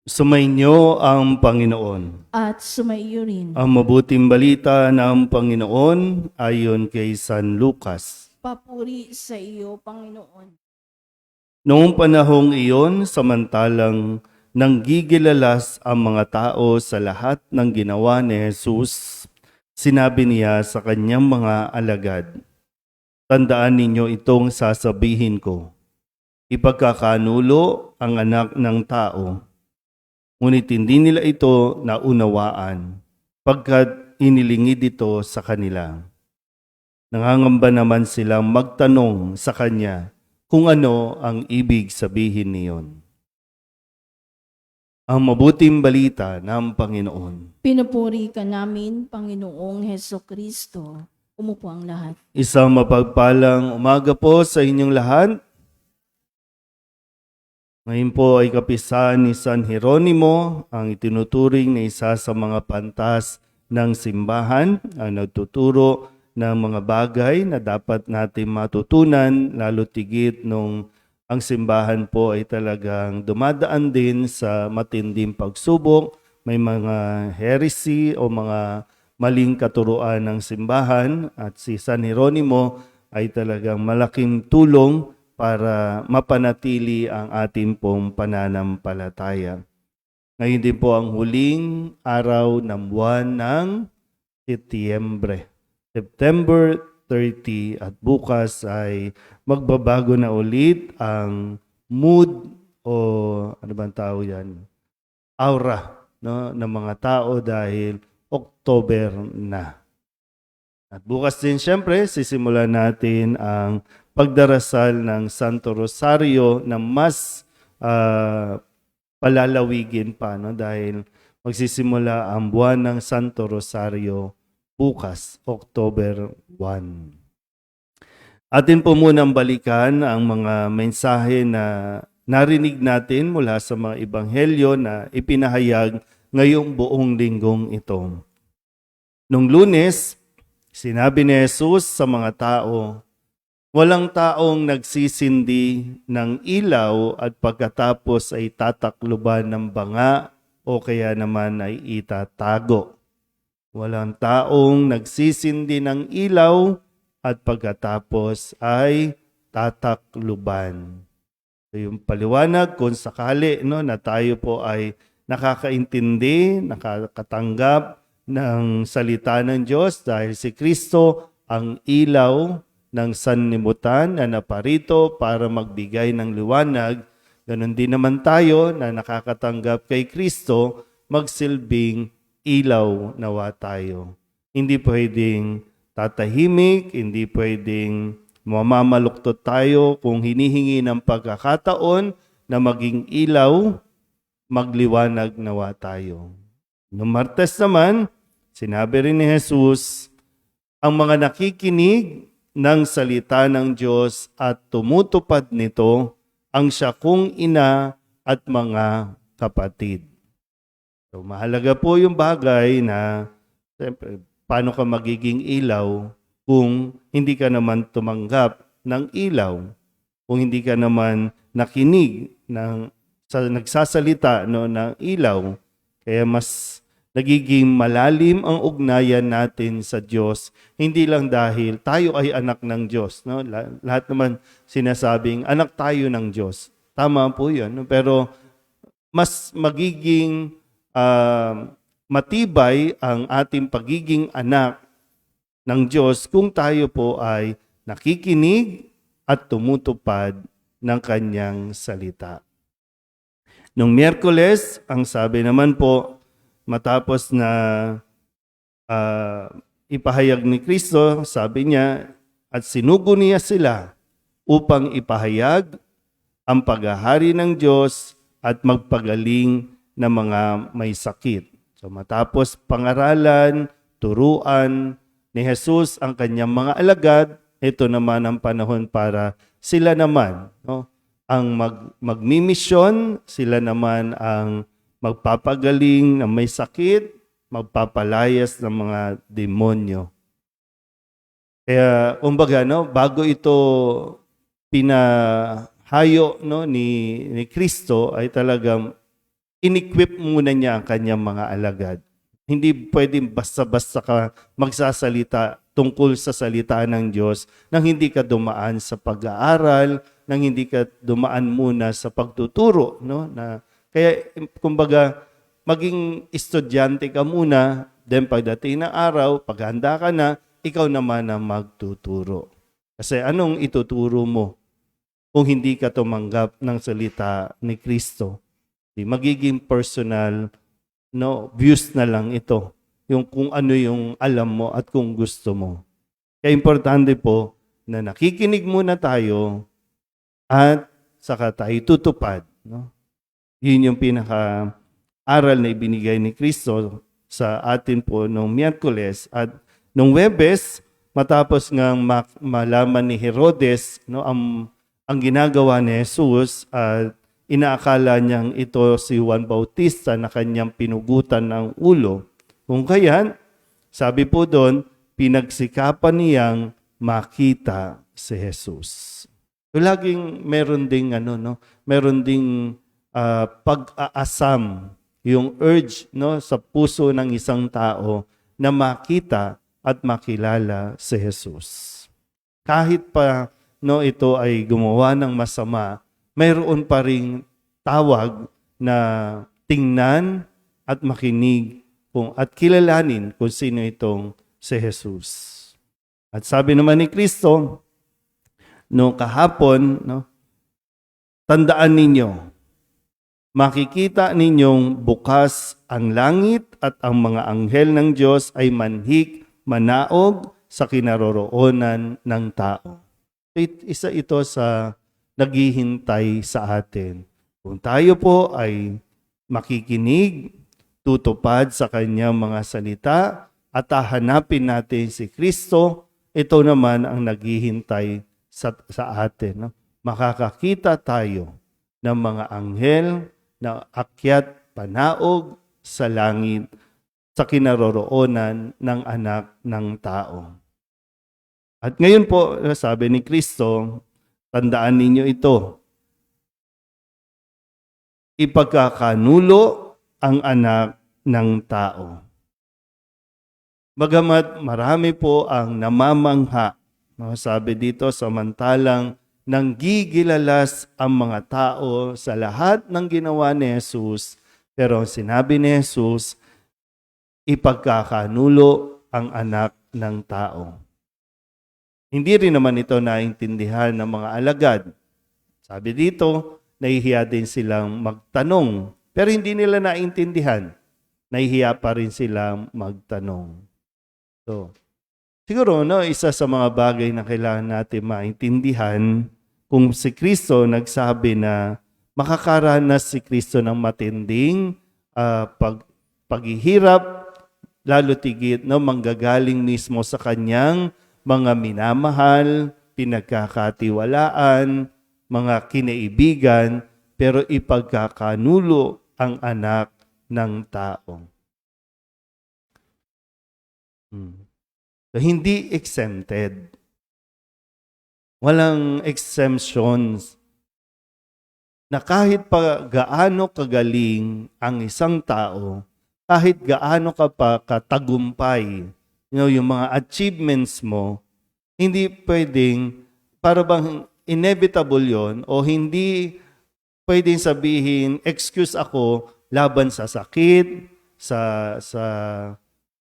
Sumainyo ang Panginoon. at sumaiyo rin. Ang mabuting balita ng Panginoon ayon kay San Lucas. Papuri sa iyo, Panginoon. Noong panahong iyon, samantalang nanggigilalas ang mga tao sa lahat ng ginawa ni Jesus, sinabi niya sa kanyang mga alagad, "Tandaan ninyo itong sasabihin ko. Ipagkakanulo ang anak ng tao. Ngunit hindi nila ito naunawaan pagkat inilingid ito sa kanila. Nangangamba naman silang magtanong sa kanya kung ano ang ibig sabihin niyon." Ang mabuting balita ng Panginoon. Pinupuri ka namin, Panginoong Heso Kristo. Umupo ang lahat. Isang mapagpalang umaga po sa inyong lahat. Ngayon po ay kapisahan ni San Jeronimo, ang itinuturing na isa sa mga pantas ng simbahan, ang nagtuturo ng mga bagay na dapat natin matutunan, lalo tigit nung ang simbahan po ay talagang dumadaan din sa matinding pagsubok, may mga heresy o mga maling katuruan ng simbahan, at si San Jeronimo ay talagang malaking tulong para mapanatili ang ating pong pananampalataya. Ngayon din po ang huling araw ng buwan ng Setyembre, September 30, at bukas ay magbabago na ulit ang mood o ano bang tawag yan? Aura, no, ng mga tao dahil October na. At bukas din siyempre sisimulan natin ang pagdarasal ng Santo Rosario na mas palalawigin pa, no? Dahil magsisimula ang buwan ng Santo Rosario bukas, October 1. Atin po munang balikan ang mga mensahe na narinig natin mula sa mga ebanghelyo na ipinahayag ngayong buong linggong ito. Nung Lunes, sinabi ni Jesus sa mga tao, "Walang taong nagsisindi ng ilaw at pagkatapos ay tatakluban ng banga o kaya naman ay itatago. Walang taong nagsisindi ng ilaw at pagkatapos ay tatakluban." So yung paliwanag kung sakali, no, na tayo po ay nakakaintindi, nakakatanggap ng salita ng Diyos dahil si Kristo ang ilaw ng sanlibutan na naparito para magbigay ng liwanag. Ganon din naman tayo na nakakatanggap kay Kristo, magsilbing ilaw nawa tayo. Hindi pwedeng tatahimik, hindi pwedeng mamamaluktot tayo kung hinihingi ng pagkakataon na maging ilaw, magliwanag nawa tayo. Noong Martes naman, sinabi rin ni Jesus, ang mga nakikinig ng salita ng Diyos at tumutupad nito ang siya kong ina at mga kapatid. So mahalaga po yung bagay na siyempre, paano ka magiging ilaw kung hindi ka naman tumanggap ng ilaw, kung hindi ka naman nakinig nagsasalita, no, ng ilaw. Kaya mas nagiging malalim ang ugnayan natin sa Diyos, hindi lang dahil tayo ay anak ng Diyos. No? Lahat naman sinasabing anak tayo ng Diyos. Tama po yun. No? Pero mas magiging matibay ang ating pagiging anak ng Diyos kung tayo po ay nakikinig at tumutupad ng kanyang salita. Nung Miyerkules, ang sabi naman po, matapos na ipahayag ni Kristo, sabi niya, at sinugo niya sila upang ipahayag ang paghahari ng Diyos at magpagaling ng mga may sakit. So matapos pangaralan, turuan ni Jesus ang kanyang mga alagad, ito naman ang panahon para sila naman, no, ang magmimisyon, sila naman ang magpapagaling ng may sakit, magpapalayas ng mga demonyo. Kaya kumbaga, no, bago ito pinahayo, no, ni Kristo, ay talagang in-equip muna niya ang kanyang mga alagad. Hindi pwedeng basta-basta ka magsasalita tungkol sa salita ng Diyos nang hindi ka dumaan sa pag-aaral, nang hindi ka dumaan muna sa pagtuturo, no? Kaya kumbaga maging estudyante ka muna, then pagdating ng araw, paghanda ka na, ikaw naman ang magtuturo. Kasi anong ituturo mo kung hindi ka tumanggap ng salita ni Kristo? Magiging personal, no, views na lang ito. Yung kung ano yung alam mo at kung gusto mo. Kaya importante po na nakikinig muna tayo at saka tayo tutupad. No? Yun yung pinaka-aral na ibinigay ni Kristo sa atin po noong Miyerkules. At noong Webes, matapos ngang malaman ni Herodes, no, ang ginagawa ni Jesus at inaakala niyang ito si Juan Bautista na kanyang pinugutan ng ulo. Kung kaya, sabi po doon, pinagsikapan niyang makita si Jesus. So, laging meron ding meron ding pag-aasam, yung urge, no, sa puso ng isang tao na makita at makilala si Jesus. Kahit pa ito ay gumawa ng masama, mayroon pa ring tawag na tingnan at makinig at kilalanin kung sino itong si Jesus. At sabi naman ni Kristo, kahapon, tandaan ninyo, makikita ninyong bukas ang langit at ang mga anghel ng Diyos ay manhik, manaog sa kinaroroonan ng tao. Isa ito sa naghihintay sa atin. Kung tayo po ay makikinig, tutupad sa kanyang mga salita, at hahanapin natin si Kristo, ito naman ang naghihintay sa atin. No? Makakakita tayo ng mga anghel na akyat panaog sa langit sa kinaroroonan ng anak ng tao. At ngayon po, sabi ni Kristo, tandaan ninyo ito. Ipagkakanulo ang anak ng tao. Bagamat marami po ang namamangha, sabi dito, samantalang nanggigilalas ang mga tao sa lahat ng ginawa ni Jesus, pero sinabi ni Jesus, ipagkakanulo ang anak ng tao. Hindi rin naman ito naintindihan ng mga alagad. Sabi dito, nahihiya din silang magtanong. Pero hindi nila naintindihan. Nahihiya pa rin silang magtanong. So, siguro, isa sa mga bagay na kailangan natin maintindihan, kung si Kristo nagsabi na makakaranas si Kristo ng matinding paghihirap, lalo tigit manggagaling mismo sa kanyang mga minamahal, pinagkakatiwalaan, mga kinaibigan, pero ipagkakanulo ang anak ng tao. So, hindi exempted. Walang exemptions. Na kahit pa gaano kagaling ang isang tao, kahit gaano ka pa katagumpay, yung mga achievements mo, hindi pwedeng, para bang inevitable yon o hindi pwedeng sabihin, excuse ako laban sa sakit, sa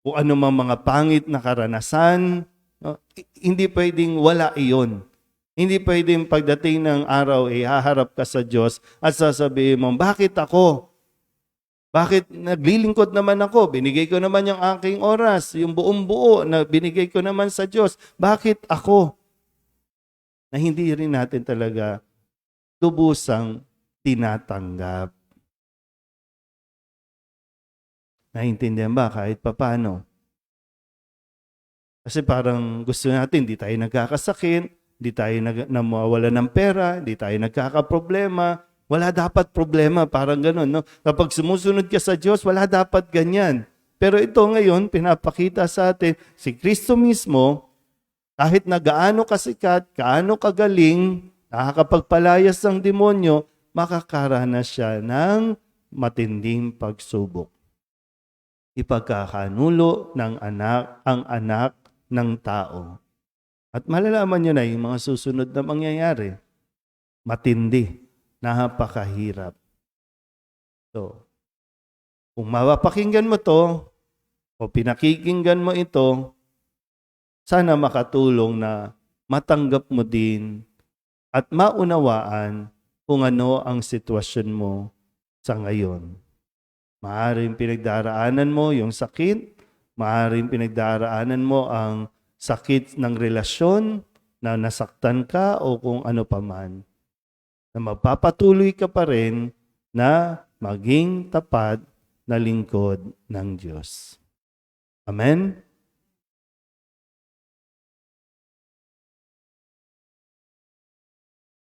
kung ano mang mga pangit na karanasan. No? Hindi pwedeng wala iyon. Hindi pwedeng pagdating ng araw, haharap ka sa Diyos at sasabihin mo, bakit ako? Bakit naglilingkod naman ako? Binigay ko naman yung aking oras, yung buong buo na binigay ko naman sa Diyos. Bakit ako? Na hindi rin natin talaga lubusang tinatanggap. Naintindihan ba kahit papano? Kasi parang gusto natin, di tayo nagkakasakit, di tayo namawala ng pera, di tayo nagkakaproblema. Wala dapat problema, parang ganun. No? Kapag sumusunod ka sa Diyos, wala dapat ganyan. Pero ito ngayon, pinapakita sa atin, si Kristo mismo, kahit na gaano kasikat, gaano kagaling, nakakapagpalayas ng demonyo, makakaranas siya ng matinding pagsubok. Ipagkakanulo ng ang anak ng tao. At malalaman nyo na yung mga susunod na mangyayari. Matindi, napakahirap. So, kung mapapakinggan mo to, o pinakikinggan mo ito, sana makatulong na matanggap mo din at maunawaan kung ano ang sitwasyon mo sa ngayon. Maaaring pinagdaraanan mo yung sakit, maaaring pinagdaraanan mo ang sakit ng relasyon na nasaktan ka o kung ano paman. Na magpapatuloy ka pa rin na maging tapat na lingkod ng Diyos. Amen?